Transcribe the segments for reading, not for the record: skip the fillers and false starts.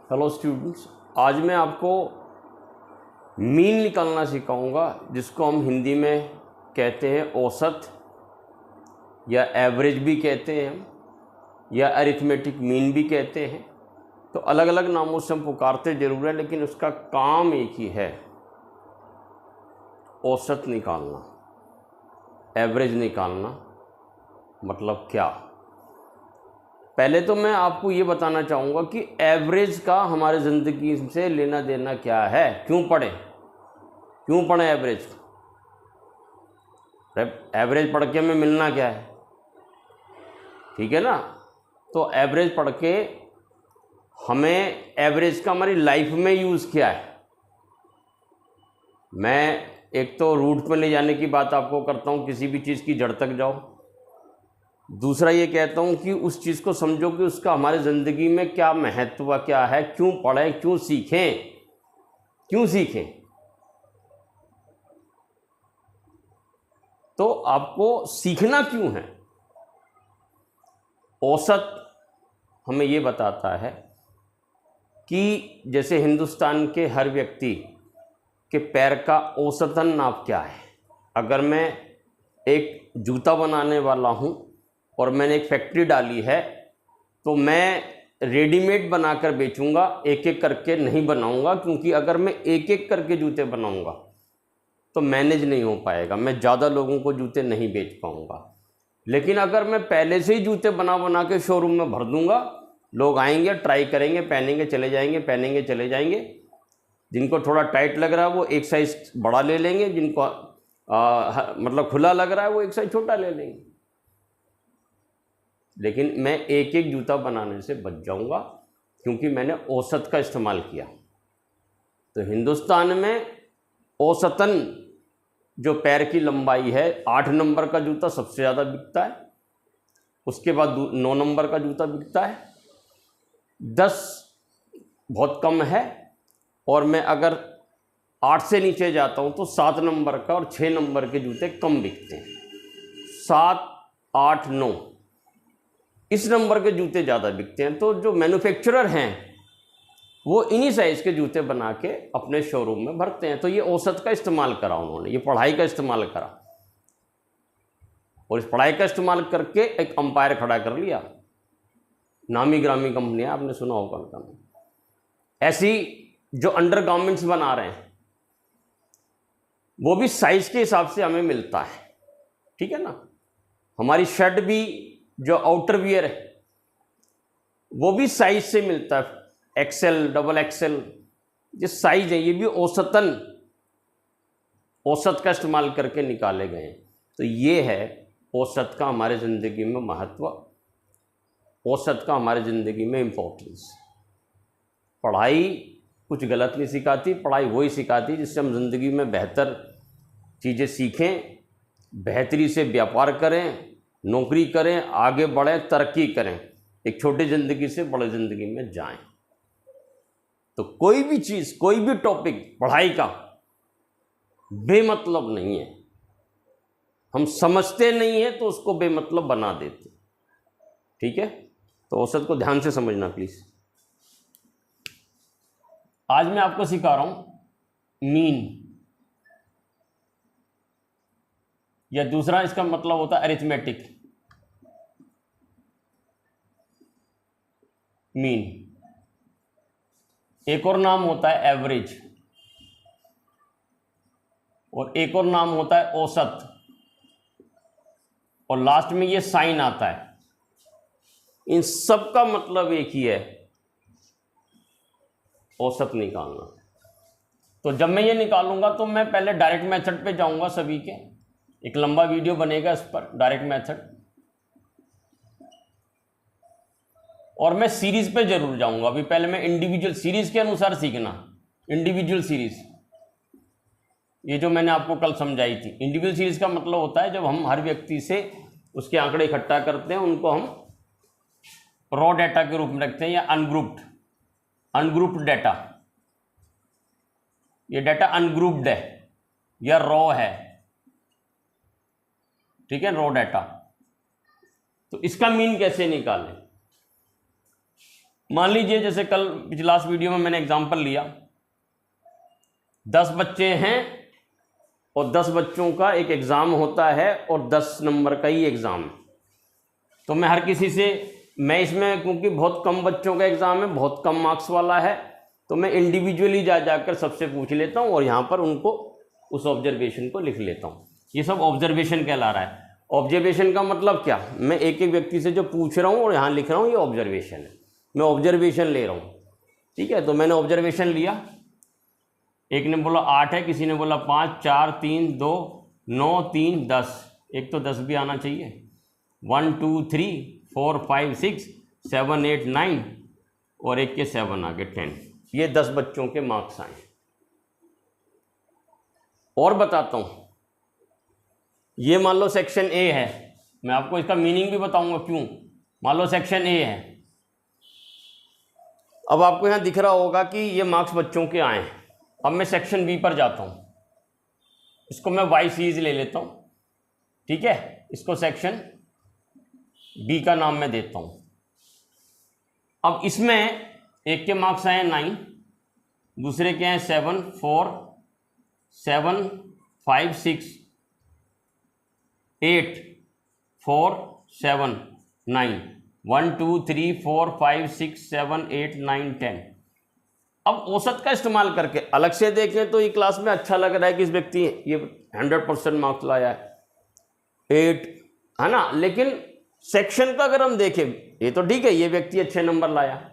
Hello students, आज मैं आपको मीन निकालना सिखाऊंगा, जिसको हम हिंदी में कहते हैं औसत या एवरेज भी कहते हैं हम, या अरिथमेटिक मीन भी कहते हैं। तो अलग अलग नामों से हम पुकारते जरूर है, लेकिन उसका काम एक ही है, औसत निकालना, एवरेज निकालना। मतलब क्या? पहले तो मैं आपको ये बताना चाहूँगा कि एवरेज का हमारे ज़िंदगी से लेना देना क्या है, क्यों पढ़ें एवरेज। एवरेज पढ़ के हमें मिलना क्या है, ठीक है ना। तो एवरेज पढ़ के हमें एवरेज का हमारी लाइफ में यूज़ क्या है। मैं एक तो रूट में ले जाने की बात आपको करता हूँ, किसी भी चीज़ की जड़ तक जाओ। दूसरा ये कहता हूँ कि उस चीज़ को समझो कि उसका हमारे ज़िंदगी में क्या महत्व क्या है, क्यों पढ़ें, क्यों सीखें। तो आपको सीखना क्यों है। औसत हमें ये बताता है कि जैसे हिंदुस्तान के हर व्यक्ति के पैर का औसतन नाप क्या है। अगर मैं एक जूता बनाने वाला हूँ और मैंने एक फैक्ट्री डाली है, तो मैं रेडीमेड बनाकर बेचूंगा, एक एक करके नहीं बनाऊंगा, क्योंकि अगर मैं एक एक करके जूते बनाऊंगा तो मैनेज नहीं हो पाएगा, मैं ज़्यादा लोगों को जूते नहीं बेच पाऊंगा। लेकिन अगर मैं पहले से ही जूते बना के शोरूम में भर दूंगा, लोग आएंगे, ट्राई करेंगे, पहनेंगे, चले जाएंगे। जिनको थोड़ा टाइट लग रहा है वो एक साइज़ बड़ा ले लेंगे, जिनको मतलब खुला लग रहा है वो एक साइज़ छोटा ले लेंगे। लेकिन मैं एक एक जूता बनाने से बच जाऊंगा, क्योंकि मैंने औसत का इस्तेमाल किया। तो हिंदुस्तान में औसतन जो पैर की लंबाई है, 8 नंबर का जूता सबसे ज़्यादा बिकता है, उसके बाद 9 नंबर का जूता बिकता है, 10 बहुत कम है, और मैं अगर 8 से नीचे जाता हूँ तो 7 नंबर का और 6 नंबर के जूते कम बिकते हैं। 7, 8, 9 इस नंबर के जूते ज़्यादा बिकते हैं। तो जो मैन्युफैक्चरर हैं वो इन्हीं साइज़ के जूते बना के अपने शोरूम में भरते हैं। तो ये औसत का इस्तेमाल करा उन्होंने, ये पढ़ाई का इस्तेमाल करा, और इस पढ़ाई का इस्तेमाल करके एक अंपायर खड़ा कर लिया। नामी ग्रामी कंपनियां, आपने सुना होगा उनका नाम। ऐसी जो अंडर गारमेंट्स बना रहे हैं, वो भी साइज के हिसाब से हमें मिलता है, ठीक है ना। हमारी शर्ट भी जो आउटर वियर है वो भी साइज से मिलता है, एक्सेल, डबल एक्सेल, जो साइज है ये भी औसत का इस्तेमाल करके निकाले गए हैं। तो ये है औसत का हमारे ज़िंदगी में महत्व, औसत का हमारे ज़िंदगी में इम्पोर्टेंस। पढ़ाई कुछ गलत नहीं सिखाती, पढ़ाई वही सिखाती जिससे हम ज़िंदगी में बेहतर चीज़ें सीखें, बेहतरी से व्यापार करें, नौकरी करें, आगे बढ़ें, तरक्की करें, एक छोटी ज़िंदगी से बड़ी ज़िंदगी में जाएं। तो कोई भी चीज़, कोई भी टॉपिक पढ़ाई का बेमतलब नहीं है। हम समझते नहीं हैं तो उसको बेमतलब बना देते, ठीक है। तो औसत को ध्यान से समझना प्लीज़। आज मैं आपको सिखा रहा हूं मीन, या दूसरा इसका मतलब होता है अरिथमेटिक मीन। एक और नाम होता है एवरेज, और एक और नाम होता है औसत, और लास्ट में ये साइन आता है। इन सब का मतलब एक ही है, औसत निकालना। तो जब मैं ये निकालूंगा तो मैं पहले डायरेक्ट मेथड पे जाऊंगा सभी के, एक लंबा वीडियो बनेगा इस पर, डायरेक्ट मेथड, और मैं सीरीज पे जरूर जाऊंगा। अभी पहले मैं इंडिविजुअल सीरीज के अनुसार सीखना, इंडिविजुअल सीरीज, ये जो मैंने आपको कल समझाई थी। इंडिविजुअल सीरीज का मतलब होता है जब हम हर व्यक्ति से उसके आंकड़े इकट्ठा करते हैं, उनको हम रॉ डेटा के रूप में रखते हैं, या अनग्रुप्ड डेटा। ये डेटा अनग्रुप्ड है या रॉ है, ठीक है, रॉ डेटा। तो इसका मीन कैसे निकालें। मान लीजिए जैसे कल लास्ट वीडियो में मैंने एग्जांपल लिया, 10 बच्चे हैं और 10 बच्चों का एक एग्ज़ाम होता है और 10 नंबर का ही एग्ज़ाम है। तो मैं हर किसी से, मैं इसमें क्योंकि बहुत कम बच्चों का एग्ज़ाम है, बहुत कम मार्क्स वाला है, तो मैं इंडिविजुअली जाकर सबसे पूछ लेता हूँ और यहाँ पर उनको उस ऑब्जर्वेशन को लिख लेता हूँ। ये सब ऑब्जर्वेशन कहला रहा है। ऑब्जर्वेशन का मतलब क्या, मैं एक एक व्यक्ति से जो पूछ रहा हूँ और यहाँ लिख रहा हूँ, ये ऑब्जर्वेशन है, मैं ऑब्जर्वेशन ले रहा हूँ। ठीक है, तो मैंने ऑब्जर्वेशन लिया, एक ने बोला 8 है, किसी ने बोला 5, 4, 3, 2, 9, 3, 10, एक तो 10 भी आना चाहिए, 1, 2, 3, 4, 5, 6, 7, 8, 9 और एक के 7 आगे 10। ये 10 बच्चों के मार्क्स आए। और बताता हूँ, ये मान लो सेक्शन ए है, मैं आपको इसका मीनिंग भी बताऊंगा क्यों। मान लो सेक्शन ए है, अब आपको यहाँ दिख रहा होगा कि ये मार्क्स बच्चों के आए हैं। अब मैं सेक्शन बी पर जाता हूँ, इसको मैं वाई सीरीज ले लेता हूँ। ठीक है, इसको सेक्शन बी का नाम मैं देता हूँ। अब इसमें एक के मार्क्स आए 9, दूसरे के हैं 7, 4, 7, 5, 6, 8, 4, 7, 9, 1, 2, 3, 4, 5, 6, 7, 8, 9, 10। अब औसत का इस्तेमाल करके अलग से देखें तो ये क्लास में अच्छा लग रहा है कि इस व्यक्ति ये 100% मार्क्स लाया है, 8 है ना। लेकिन सेक्शन का अगर हम देखें, ये तो ठीक है, ये व्यक्ति अच्छे नंबर लाया,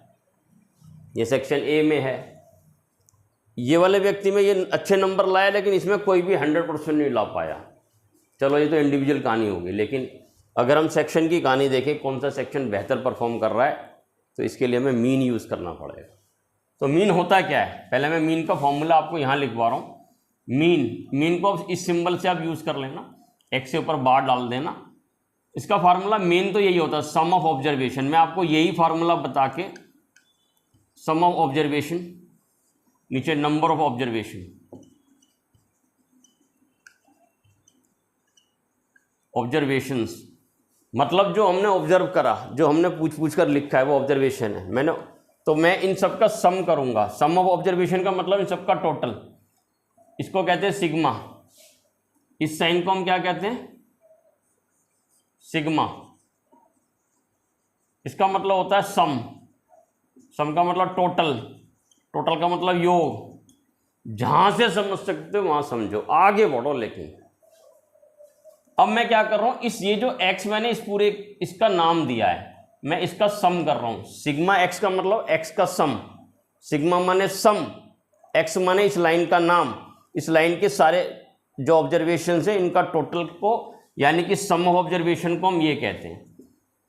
ये सेक्शन ए में है, ये वाले व्यक्ति में ये अच्छे नंबर लाया, लेकिन इसमें कोई भी 100% नहीं ला पाया। चलो ये तो इंडिविजुअल कहानी होगी, लेकिन अगर हम सेक्शन की कहानी देखें, कौन सा सेक्शन बेहतर परफॉर्म कर रहा है, तो इसके लिए हमें मीन यूज़ करना पड़ेगा। तो मीन होता क्या है, पहले मैं मीन का फॉर्मूला आपको यहाँ लिखवा रहा हूँ। मीन को इस सिंबल से आप यूज़ कर लेना, एक्स के ऊपर बार डाल देना। इसका फार्मूला मीन तो यही होता है, सम ऑफ ऑब्जर्वेशन। मैं आपको यही फार्मूला बता के, सम ऑफ ऑब्जर्वेशन, नीचे नंबर ऑफ ऑब्जर्वेशन, ऑब्जर्वेशंस मतलब जो हमने ऑब्जर्व करा, जो हमने पूछ कर लिखा है वो ऑब्जर्वेशन है। मैंने तो मैं इन सब का सम करूंगा। सम ऑफ ऑब्जर्वेशन का मतलब इन सब का टोटल, इसको कहते हैं सिग्मा। इस साइन को हम क्या कहते हैं, सिग्मा। इसका मतलब होता है सम। सम का मतलब टोटल, टोटल का मतलब योग। जहां से समझ सकते हो वहां समझो, आगे बढ़ो। लेकिन अब मैं क्या कर रहा हूं, इस ये जो x मैंने इस पूरे इसका नाम दिया है, मैं इसका सम कर रहा हूं। सिग्मा x का मतलब x का सम, सिग्मा माने सम, x माने इस लाइन का नाम, इस लाइन के सारे जो ऑब्जर्वेशन है इनका टोटल को, यानी कि सम ऑफ ऑब्जर्वेशन को हम ये कहते हैं।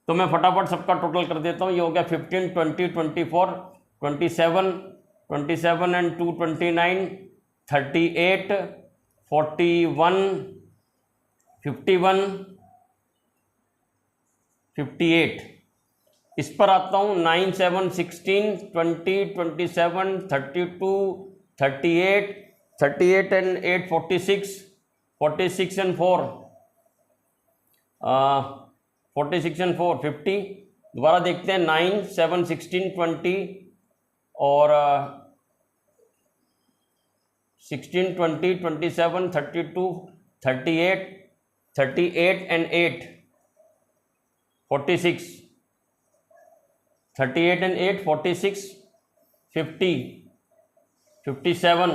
तो मैं फटाफट सबका टोटल कर देता हूँ। ये हो गया 15, 20, 24, 27, 27 एंड 2 29, 38, 41, 51, 58। इस पर आता हूँ 9, 7, 16, 20, 27, 32, 38, 38 एंड 8, 46, 46 एंड 4, 46 एंड 4, 50। दोबारा देखते हैं 9, 7, 16, 20 और 16, 20, 27, 32, 38, 38 एंड 8, 46, 38 एंड 8, 46, 50, 57,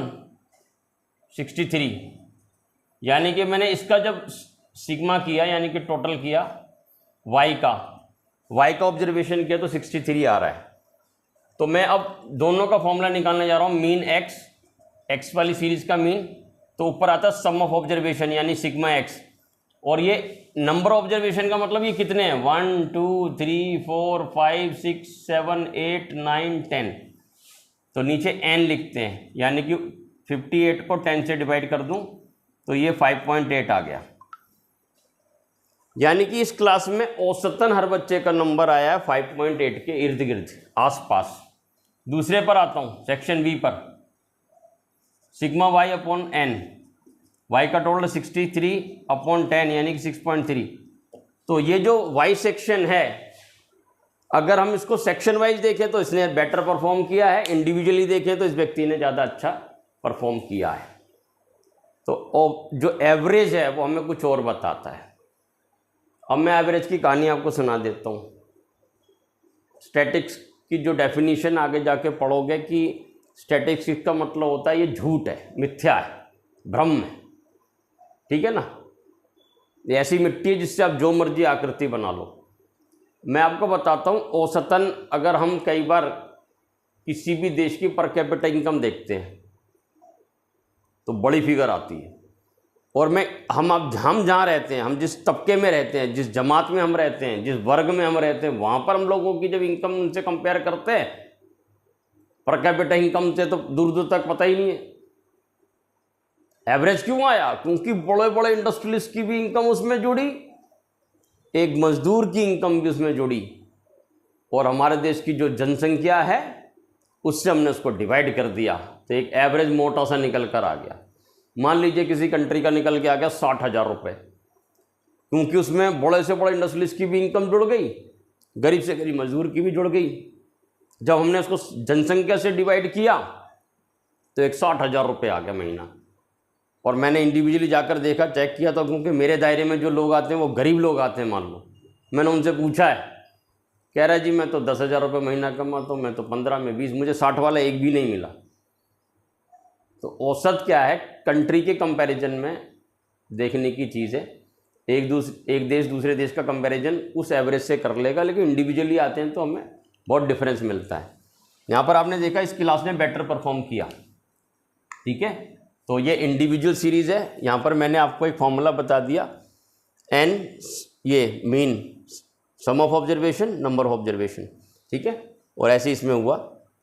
63। यानी कि मैंने इसका जब सिग्मा किया, यानी कि टोटल किया y का ऑब्जर्वेशन किया तो 63 आ रहा है। तो मैं अब दोनों का फॉर्मूला निकालने जा रहा हूँ। मीन x वाली सीरीज का मीन, तो ऊपर आता है सम ऑफ ऑब्जर्वेशन यानी सिग्मा x, और ये नंबर ऑब्जर्वेशन का मतलब ये कितने हैं, 1, 2, 3, 4, 5, 6, 7, 8, 9, 10। तो नीचे n लिखते हैं, यानी कि 58 को 10 से डिवाइड कर दूं तो ये 5.8 आ गया। यानी कि इस क्लास में औसतन हर बच्चे का नंबर आया है 5.8 के इर्द गिर्द आसपास। दूसरे पर आता हूं, सेक्शन बी पर, sigma y upon n, y का टोटल 63 अपॉन 10 यानी कि 6.3। तो ये जो y सेक्शन है अगर हम इसको सेक्शन वाइज देखें तो इसने बेटर परफॉर्म किया है, इंडिविजुअली देखें तो इस व्यक्ति ने ज़्यादा अच्छा परफॉर्म किया है। तो जो एवरेज है वो हमें कुछ और बताता है। अब मैं एवरेज की कहानी आपको सुना देता हूँ। स्टैटिक्स की जो डेफिनेशन आगे जाके पढ़ोगे कि स्टैटिक्स का मतलब होता है ये झूठ है, मिथ्या है, भ्रम है, ठीक है ना। ये ऐसी मिट्टी है जिससे आप जो मर्जी आकृति बना लो। मैं आपको बताता हूँ, औसतन अगर हम कई बार किसी भी देश की पर कैपिटा इनकम देखते हैं तो बड़ी फिगर आती है। और हम जहाँ रहते हैं, हम जिस तबके में रहते हैं, जिस जमात में हम रहते हैं, जिस वर्ग में हम रहते हैं, वहाँ पर हम लोगों की जब इनकम उनसे कंपेयर करते हैं पर कैपिटा इनकम से, तो दूर दूर तक पता ही नहीं है। एवरेज क्यों आया? क्योंकि बड़े बड़े इंडस्ट्रियलिस्ट की भी इनकम उसमें जुड़ी, एक मजदूर की इनकम भी उसमें जुड़ी, और हमारे देश की जो जनसंख्या है उससे हमने उसको डिवाइड कर दिया, तो एक एवरेज मोटा सा निकल कर आ गया। मान लीजिए किसी कंट्री का निकल के आ गया 60,000 रुपये, क्योंकि उसमें बड़े से बड़े इंडस्ट्रियलिस्ट की भी इनकम जुड़ गई, गरीब से गरीब मजदूर की भी जुड़ गई। जब हमने उसको जनसंख्या से डिवाइड किया तो एक 60,000 रुपये आ गया महीना। और मैंने इंडिविजुअली जाकर देखा, चेक किया, तो क्योंकि मेरे दायरे में जो लोग आते हैं वो गरीब लोग आते हैं। मान लो मैंने उनसे पूछा है, कह रहा है जी मैं तो 10,000 रुपये महीना कमाता हूँ, मैं तो 15 में 20, मुझे 60 वाला एक भी नहीं मिला। तो औसत क्या है, कंट्री के कंपैरिजन में देखने की चीज़ है। एक देश दूसरे देश का कंपैरिजन उस एवरेज से कर लेगा, लेकिन इंडिविजुअली आते हैं तो हमें बहुत डिफरेंस मिलता है। यहाँ पर आपने देखा इस क्लास ने बेटर परफॉर्म किया, ठीक है। तो ये इंडिविजुअल सीरीज़ है। यहाँ पर मैंने आपको एक फॉर्मूला बता दिया, एन ये mean sum of observation, number of observation, ठीक है। और ऐसे इसमें हुआ।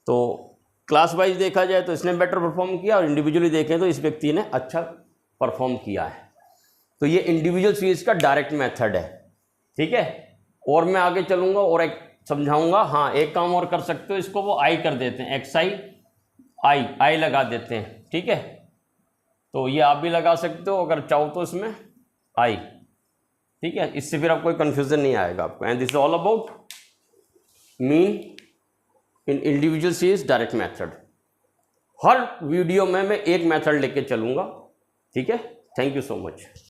तो क्लास वाइज देखा जाए तो इसने बेटर परफॉर्म किया, और इंडिविजुअली देखें तो इस व्यक्ति ने अच्छा परफॉर्म किया है। तो ये इंडिविजुअल सीरीज़ का डायरेक्ट मेथड है, ठीक है। और मैं आगे चलूँगा और एक समझाऊँगा। हाँ, एक काम और कर सकते हो, इसको वो आई कर देते हैं, एक्स आई लगा देते हैं, ठीक है। तो ये आप भी लगा सकते हो अगर चाहो तो इसमें आई, ठीक है। इससे फिर आपको कोई कन्फ्यूज़न नहीं आएगा आपको। And this is all about mean in individual series direct method. Her video में मैं एक मेथड लेके चलूँगा, ठीक है। Thank you so much.